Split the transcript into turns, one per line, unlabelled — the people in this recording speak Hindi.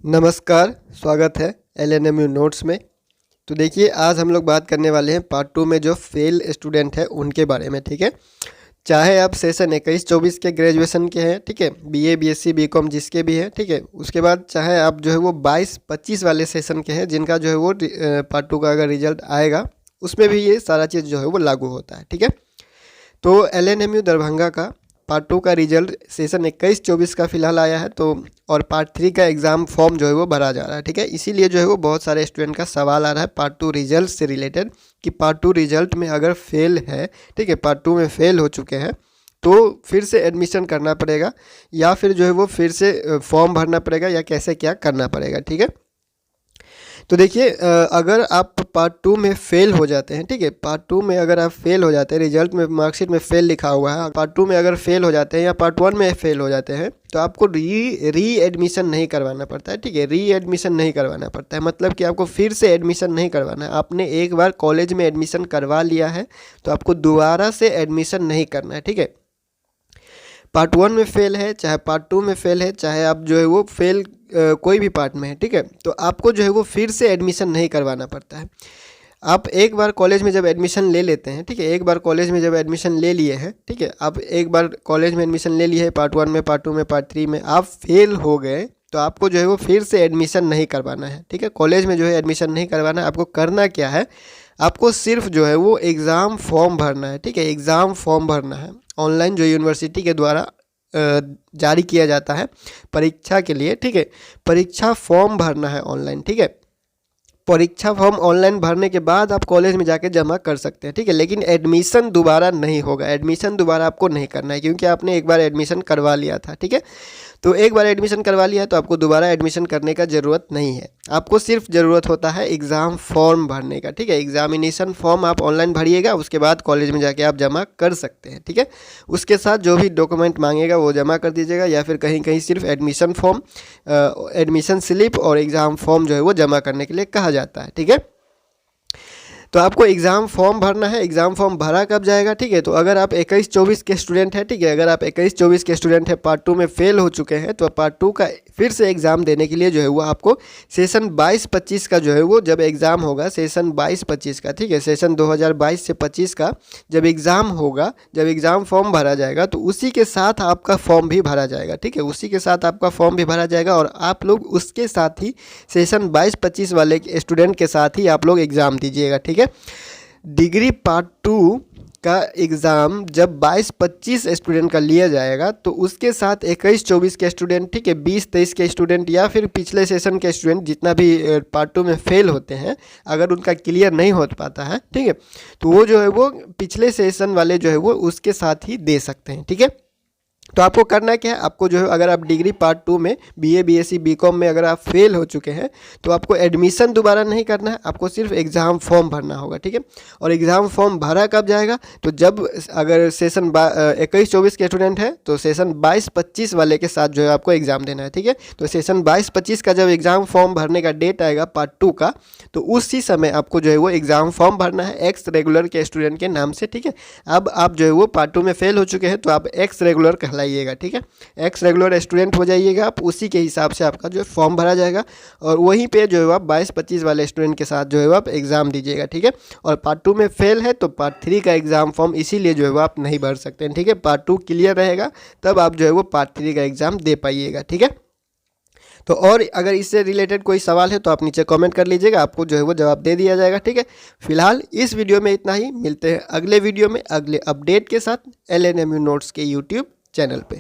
नमस्कार, स्वागत है LNMU नोट्स में। तो देखिए, आज हम लोग बात करने वाले हैं पार्ट 2 में जो फेल स्टूडेंट है उनके बारे में। ठीक है, चाहे आप सेशन 21-24 के ग्रेजुएशन के हैं, ठीक है, BA BSc BCom जिसके भी हैं, ठीक है। उसके बाद चाहे आप जो है वो 22-25 वाले सेशन के हैं, जिनका जो है वो पार्ट 2 का अगर रिजल्ट आएगा उसमें भी ये सारा चीज़ जो है वो लागू होता है। ठीक है, तो LNMU दरभंगा का पार्ट 2 का रिजल्ट सेशन 21-24 का फिलहाल आया है, तो और पार्ट 3 का एग्ज़ाम फॉर्म जो है वो भरा जा रहा है। ठीक है, इसीलिए जो है वो बहुत सारे स्टूडेंट का सवाल आ रहा है पार्ट 2 रिजल्ट से रिलेटेड कि पार्ट 2 रिजल्ट में अगर फेल है, ठीक है, पार्ट 2 में फेल हो चुके हैं तो फिर से एडमिशन करना पड़ेगा या फिर जो है वो फिर से फॉर्म भरना पड़ेगा या कैसे क्या करना पड़ेगा। ठीक है, तो देखिए, अगर आप पार्ट 2 में फेल हो जाते हैं, ठीक है, पार्ट 2 में अगर आप फेल हो जाते हैं, रिजल्ट में मार्कशीट में फेल लिखा हुआ है, पार्ट 2 में अगर फेल हो जाते हैं या पार्ट 1 में फेल हो जाते हैं तो आपको री एडमिशन नहीं करवाना पड़ता है। ठीक है, री एडमिशन नहीं करवाना पड़ता है, मतलब कि आपको फिर से एडमिशन नहीं करवाना है। आपने एक बार कॉलेज में एडमिशन करवा लिया है तो आपको दोबारा से एडमिशन नहीं करना है। ठीक है, पार्ट 1 में फेल है, चाहे पार्ट 2 में फेल है, चाहे आप जो है वो फेल कोई भी पार्ट में है, ठीक है, तो आपको जो है वो फिर से एडमिशन नहीं करवाना पड़ता है। आप एक बार कॉलेज में जब एडमिशन ले लेते हैं, ठीक है, एक बार कॉलेज में जब एडमिशन ले लिए हैं, ठीक है, आप एक बार कॉलेज में एडमिशन ले लिए हैं, पार्ट 1 में, पार्ट 2 में, पार्ट 3 में आप फेल हो गए तो आपको जो है वो फिर से एडमिशन नहीं करवाना है। ठीक है, कॉलेज में जो है एडमिशन नहीं करवाना है। आपको करना क्या है, आपको सिर्फ जो है वो एग्ज़ाम फॉर्म भरना है। ठीक है, एग्ज़ाम फॉर्म भरना है ऑनलाइन, जो यूनिवर्सिटी के द्वारा जारी किया जाता है परीक्षा के लिए। ठीक है, परीक्षा फॉर्म भरना है ऑनलाइन। ठीक है, परीक्षा फॉर्म ऑनलाइन भरने के बाद आप कॉलेज में जाके जमा कर सकते हैं। ठीक है, लेकिन एडमिशन दोबारा नहीं होगा, एडमिशन दोबारा आपको नहीं करना है क्योंकि आपने एक बार एडमिशन करवा लिया था। ठीक है, तो एक बार एडमिशन करवा लिया है तो आपको दोबारा एडमिशन करने का ज़रूरत नहीं है। आपको सिर्फ ज़रूरत होता है एग्ज़ाम फॉर्म भरने का। ठीक है, एग्जामिनेशन फॉर्म आप ऑनलाइन भरिएगा, उसके बाद कॉलेज में जाके आप जमा कर सकते हैं। ठीक है, उसके साथ जो भी डॉक्यूमेंट मांगेगा वो जमा कर दीजिएगा, या फिर कहीं कहीं सिर्फ एडमिशन फॉर्म, एडमिशन स्लिप और एग्ज़ाम फॉर्म जो है वो जमा करने के लिए कहा जाता है। ठीक है, तो आपको एग्ज़ाम फॉर्म भरना है। एग्ज़ाम फॉर्म भरा कब जाएगा, ठीक है, तो अगर आप 21-24 के स्टूडेंट हैं, ठीक है, अगर आप 21-24 के स्टूडेंट हैं, पार्ट 2 में फेल हो चुके हैं, तो पार्ट 2 का फिर से एग्ज़ाम देने के लिए जो है वो आपको सेशन 22-25 का जो है वो जब एग्ज़ाम होगा, सेशन 22-25 का, ठीक है, सेशन 2022 से 25 का जब एग्ज़ाम होगा, जब एग्ज़ाम फॉर्म भरा जाएगा तो उसी के साथ आपका फॉर्म भी भरा जाएगा। ठीक है, उसी के साथ आपका फॉर्म भी भरा जाएगा और आप लोग उसके साथ ही सेशन 22-25 वाले स्टूडेंट के साथ ही आप लोग एग्ज़ाम दीजिएगा। ठीक है, डिग्री पार्ट 2 का एग्ज़ाम जब 22-25 स्टूडेंट का लिया जाएगा तो उसके साथ 21-24 के स्टूडेंट, ठीक है, 20-23 के स्टूडेंट या फिर पिछले सेशन के स्टूडेंट जितना भी पार्ट 2 में फेल होते हैं, अगर उनका क्लियर नहीं हो पाता है, ठीक है, तो वो जो है वो पिछले सेशन वाले जो है वो उसके साथ ही दे सकते हैं। ठीक है, तो आपको करना क्या है, आपको जो है अगर आप डिग्री पार्ट 2 में BA BSc BCom में अगर आप फेल हो चुके हैं तो आपको एडमिशन दोबारा नहीं करना है, आपको सिर्फ एग्ज़ाम फॉर्म भरना होगा। ठीक है, और एग्ज़ाम फॉर्म भरा कब जाएगा, तो जब अगर सेशन 21-24 के स्टूडेंट है तो सेशन 22-25 वाले के साथ जो है आपको एग्ज़ाम देना है। ठीक है, तो सेशन 22-25 का जब एग्ज़ाम फॉर्म भरने का डेट आएगा पार्ट 2 का, तो उसी समय आपको जो है वो एग्ज़ाम फॉर्म भरना है एक्स रेगुलर के स्टूडेंट के नाम से। ठीक है, अब आप जो है वो पार्ट 2 में फेल हो चुके हैं तो आप एक्स रेगुलर कहलाइएगा। ठीक है, एक्स रेगुलर स्टूडेंट हो जाइएगा आप, उसी के हिसाब से आपका जो है फॉर्म भरा जाएगा और वहीं पे जो है आप 22-25 वाले स्टूडेंट के साथ जो है आप एग्ज़ाम दीजिएगा। ठीक है, और पार्ट 2 में फेल है तो पार्ट 3 का एग्ज़ाम फॉर्म इसीलिए जो है वो आप नहीं भर सकते हैं। ठीक है, पार्ट 2 क्लियर रहेगा तब आप जो है वो पार्ट 3 का एग्ज़ाम दे पाइएगा। ठीक है, तो और अगर इससे रिलेटेड कोई सवाल है तो आप नीचे कमेंट कर लीजिएगा, आपको जो है वो जवाब दे दिया जाएगा। ठीक है, फिलहाल इस वीडियो में इतना ही, मिलते हैं अगले वीडियो में अगले अपडेट के साथ LNMU नोट्स के यूट्यूब चैनल पे।